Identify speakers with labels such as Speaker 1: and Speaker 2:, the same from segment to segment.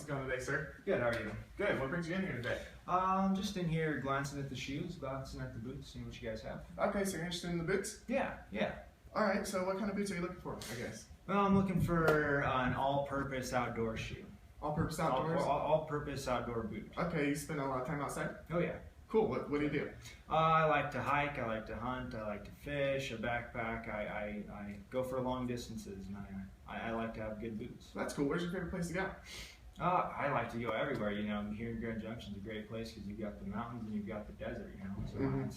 Speaker 1: How's it going today, sir?
Speaker 2: Good, how are you?
Speaker 1: Good. What brings you in here today?
Speaker 2: Just in here glancing at the shoes, glancing at the boots, seeing what you guys have.
Speaker 1: Okay, so you're interested in the boots?
Speaker 2: Yeah.
Speaker 1: All right, so what kind of boots are you looking for, I guess?
Speaker 2: Well, I'm looking for an all-purpose outdoor shoe.
Speaker 1: All-purpose outdoors?
Speaker 2: All-purpose outdoor boot.
Speaker 1: Okay, you spend a lot of time outside?
Speaker 2: Oh yeah.
Speaker 1: Cool. What do you do?
Speaker 2: I like to hike, I like to hunt, I like to fish, a backpack. I go for long distances, and I like to have good boots.
Speaker 1: That's cool. Where's your favorite place to go?
Speaker 2: I like to go everywhere. You know, here in Grand Junction's a great place because you've got the mountains and you've got the desert. You know,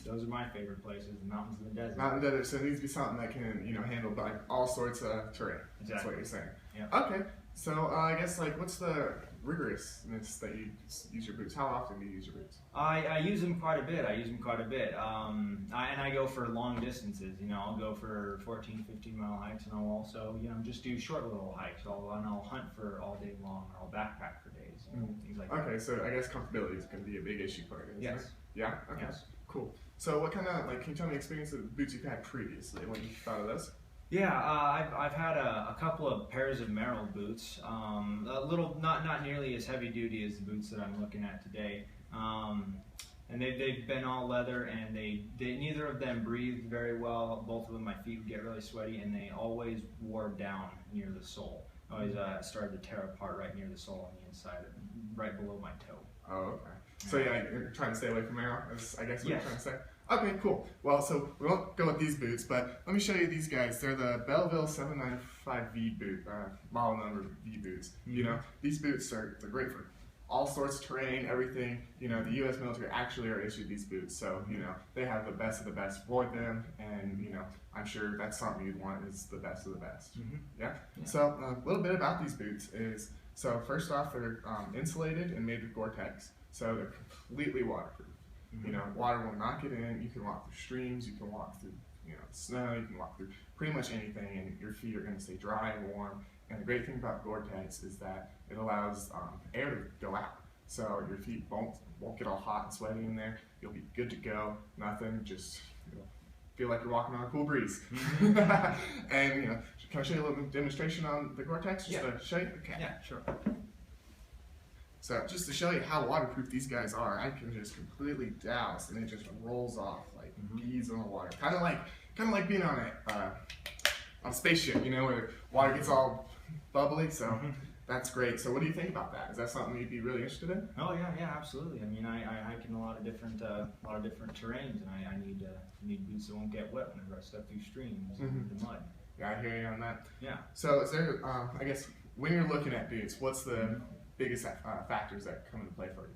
Speaker 2: so those are my favorite places: the mountains and the desert.
Speaker 1: Mountain desert. So it needs to be something that can, handle like all sorts of terrain.
Speaker 2: Exactly.
Speaker 1: That's what you're saying.
Speaker 2: Yeah.
Speaker 1: Okay. So I guess what's the rigorousness that you use your boots? How often do you use your boots?
Speaker 2: I use them quite a bit. And I go for long distances. You know, I'll go for 14, 15-mile hikes, and I'll also, just do short little hikes. I'll hunt for all day long, or I'll backpack for days, things like that.
Speaker 1: Okay, so I guess comfortability is going to be a big issue for you.
Speaker 2: Yes.
Speaker 1: It? Yeah. Okay.
Speaker 2: Yes.
Speaker 1: Cool. So what kind of can you tell me experience of boots you've had previously? What you thought of those?
Speaker 2: Yeah, I've had a couple of pairs of Merrell boots, a little not nearly as heavy duty as the boots that I'm looking at today, and they've been all leather, and they neither of them breathed very well. Both of them, my feet would get really sweaty, and they always wore down near the sole. Always started to tear apart right near the sole on the inside, right below my toe.
Speaker 1: Oh, okay. So yeah, you're trying to stay away from Merrell, I guess what you're
Speaker 2: Yes.
Speaker 1: trying to say. Okay, cool. Well, so we won't go with these boots, but let me show you these guys. They're the Belleville 795V boot, model number V boots. These boots they're great for all sorts of terrain, everything. The U.S. military actually are issued these boots, so they have the best of the best for them, and I'm sure that's something you'd want is the best of the best. Yeah. So a little bit about these boots is first off they're insulated and made with Gore-Tex, so they're completely waterproof. Water will not get in. You can walk through streams, you can walk through snow, you can walk through pretty much anything, and your feet are going to stay dry and warm. And the great thing about Gore-Tex is that it allows air to go out, so your feet won't get all hot and sweaty in there. You'll be good to go. Nothing, just feel like you're walking on a cool breeze. And can I show you a little demonstration on the Gore-Tex? Just to show you. Okay.
Speaker 2: Yeah, sure.
Speaker 1: So just to show you how waterproof these guys are, I can just completely douse and it just rolls off like beads on the water. Kind of like being on a spaceship, where water gets all bubbly. So that's great. So what do you think about that? Is that something you'd be really interested in?
Speaker 2: Oh yeah, absolutely. I mean, I hike in a lot of different terrains, and I need boots that won't get wet whenever I step through streams and the mud.
Speaker 1: Yeah, I hear you on that.
Speaker 2: Yeah.
Speaker 1: So is there, I guess, when you're looking at boots, what's the biggest factors that come into play for you?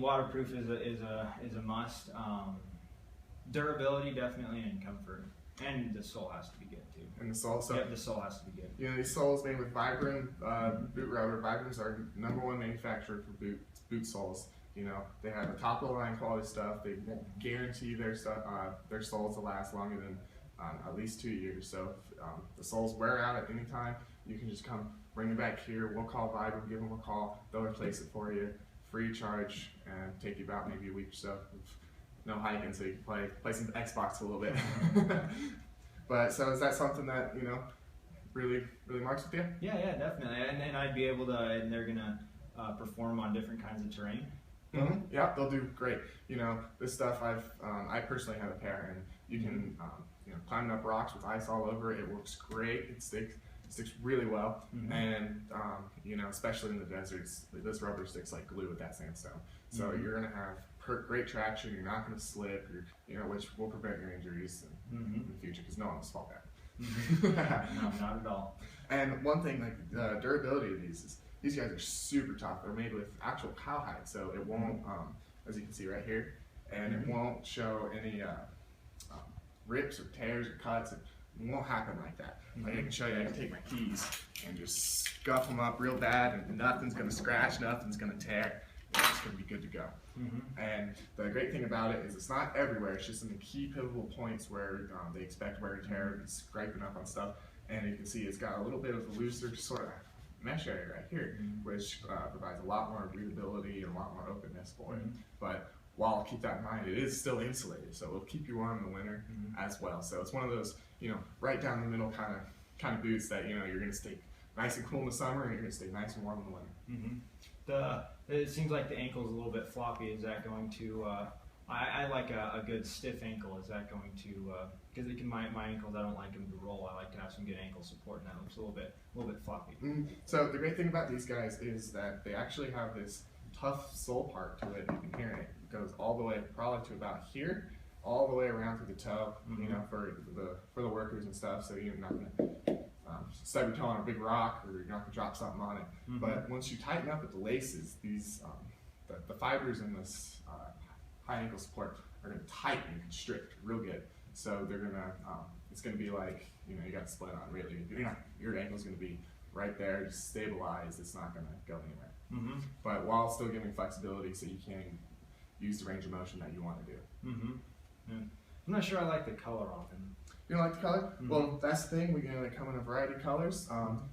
Speaker 2: Waterproof is a must. Durability definitely, and comfort, and the sole has to be good too.
Speaker 1: And the sole,
Speaker 2: yeah, the sole has to be good.
Speaker 1: These soles made with Vibram boot rubber. Vibrams are #1 manufacturer for boot soles. They have the top of the line quality stuff. They won't guarantee their soles to last longer than at least 2 years. So if the soles wear out at any time, you can just come bring it back here. We'll call Vibram, give them a call. They'll replace it for you, free charge, and take you about maybe a week or so. No hiking, so you can play some Xbox a little bit. But so is that something that really marks with you?
Speaker 2: Yeah, definitely. And I'd be able to. And they're gonna perform on different kinds of terrain.
Speaker 1: Yeah, they'll do great. This stuff I personally have a pair, and you can climb up rocks with ice all over it. It works great. It sticks really well, and especially in the deserts, this rubber sticks like glue with that sandstone. So you're gonna have great traction. You're not gonna slip, which will prevent your injuries in the future because no one wants to fall down.
Speaker 2: No, not at all.
Speaker 1: And one thing, like the durability of these guys are super tough. They're made with actual cowhide, so it won't, as you can see right here, and it won't show any rips or tears or cuts. It won't happen like that. Like I can show you, I can take my keys and just scuff them up real bad, and nothing's gonna scratch, nothing's gonna tear. It's just gonna be good to go. And the great thing about it is it's not everywhere. It's just in the key pivotal points where they expect wear and tear, scraping up on stuff. And you can see it's got a little bit of a looser sort of mesh area right here, which provides a lot more breathability and a lot more openness for it. But while keep that in mind, it is still insulated, so it'll keep you warm in the winter as well. So it's one of those, right down the middle kind of boots that you're going to nice and cool in the summer, and you're gonna stay nice and warm in the winter.
Speaker 2: It seems like the ankle's a little bit floppy. Is that going to? I like a good stiff ankle. Is that going to? Because my ankles, I don't like them to roll. I like to have some good ankle support, and that looks a little bit floppy.
Speaker 1: So the great thing about these guys is that they actually have this tough sole part to it. You can hear it. It goes all the way, probably to about here, all the way around through the toe. You know, for the workers and stuff. So you're not gonna stub your toe on a big rock, or you're not gonna drop something on it. But once you tighten up at the laces, these the fibers in this high ankle support are gonna tighten and constrict real good. So they're gonna it's gonna be like, you know, you got a splint on really. Your ankle's gonna be right there, just stabilized. It's not gonna go anywhere. But while still giving flexibility, so you can use the range of motion that you want to do.
Speaker 2: I'm not sure I like the color on them.
Speaker 1: You don't like the color? Well, that's the thing. They come in a variety of colors.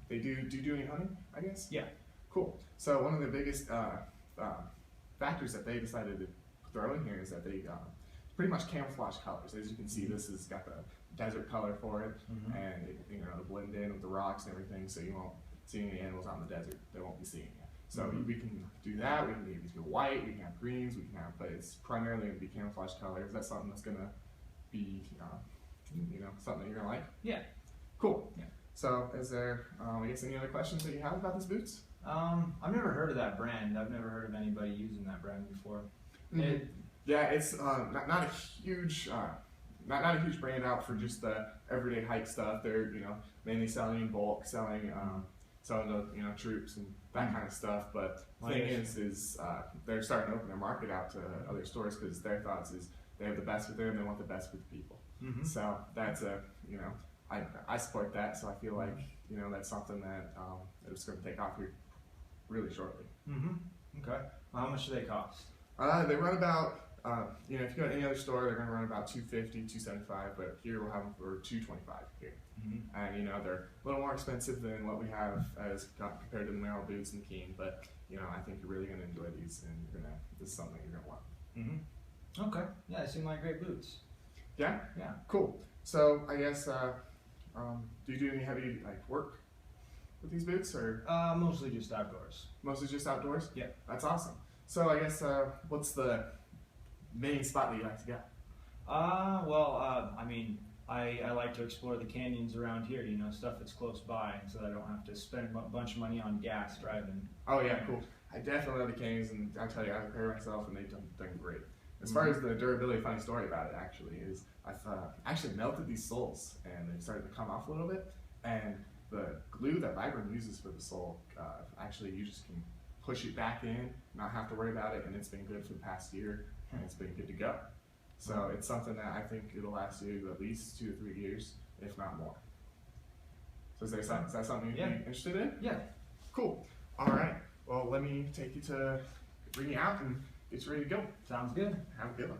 Speaker 1: They do any hunting, I guess?
Speaker 2: Yeah.
Speaker 1: Cool. So one of the biggest factors that they decided to throw in here is that they pretty much camouflage colors. As you can see, this has got the desert color for it, and it'll blend in with the rocks and everything, so you won't see any animals out in the desert. They won't be seeing you. So we can do that. We can maybe do white. We can have greens. We can have, but it's primarily going to be camouflage colors. Is that something that's going to be, something that you're going to like?
Speaker 2: Yeah.
Speaker 1: Cool.
Speaker 2: Yeah.
Speaker 1: So is there, I guess, any other questions that you have about these boots?
Speaker 2: I've never heard of that brand. I've never heard of anybody using that brand before.
Speaker 1: Yeah, it's not a huge not a huge brand out for just the everyday hike stuff. They're mainly selling in bulk, selling to troops and that kind of stuff. But the thing is they're starting to open their market out to other stores because their thoughts is they have the best for them. They want the best for the people. So that's I support that. So I feel like that's something that it's going to take off here really shortly.
Speaker 2: Okay. Well, how much do they cost?
Speaker 1: They run about if you go to any other store, they're going to run about $250, $275, but here we'll have them for $225 here. And they're a little more expensive than what we have as compared to the Merrell boots and Keen, but I think you're really going to enjoy these, and this is something you're going to want.
Speaker 2: Okay. Yeah, they seem like great boots.
Speaker 1: Yeah.
Speaker 2: Yeah.
Speaker 1: Cool. So I guess do you do any heavy work with these boots, or
Speaker 2: mostly just outdoors?
Speaker 1: Mostly just outdoors.
Speaker 2: Yeah.
Speaker 1: That's awesome. So I guess what's the main spot that you like to go?
Speaker 2: I like to explore the canyons around here, stuff that's close by, so that I don't have to spend a bunch of money on gas driving.
Speaker 1: Oh yeah, cool. I definitely love the canyons, and I'll tell you, I've prepared myself, and they've done great. As far as the durability, funny story about it actually is I've actually melted these soles, and they've started to come off a little bit, and the glue that Vibram uses for the sole, actually you just can push it back in, not have to worry about it, and it's been good for the past year, and it's been good to go. So it's something that I think it'll last you at least 2 to 3 years, if not more. So is that something you'd be interested in?
Speaker 2: Yeah.
Speaker 1: Cool. All right. Well, let me take you to bring you out and get you ready to go.
Speaker 2: Sounds good.
Speaker 1: Have a good one.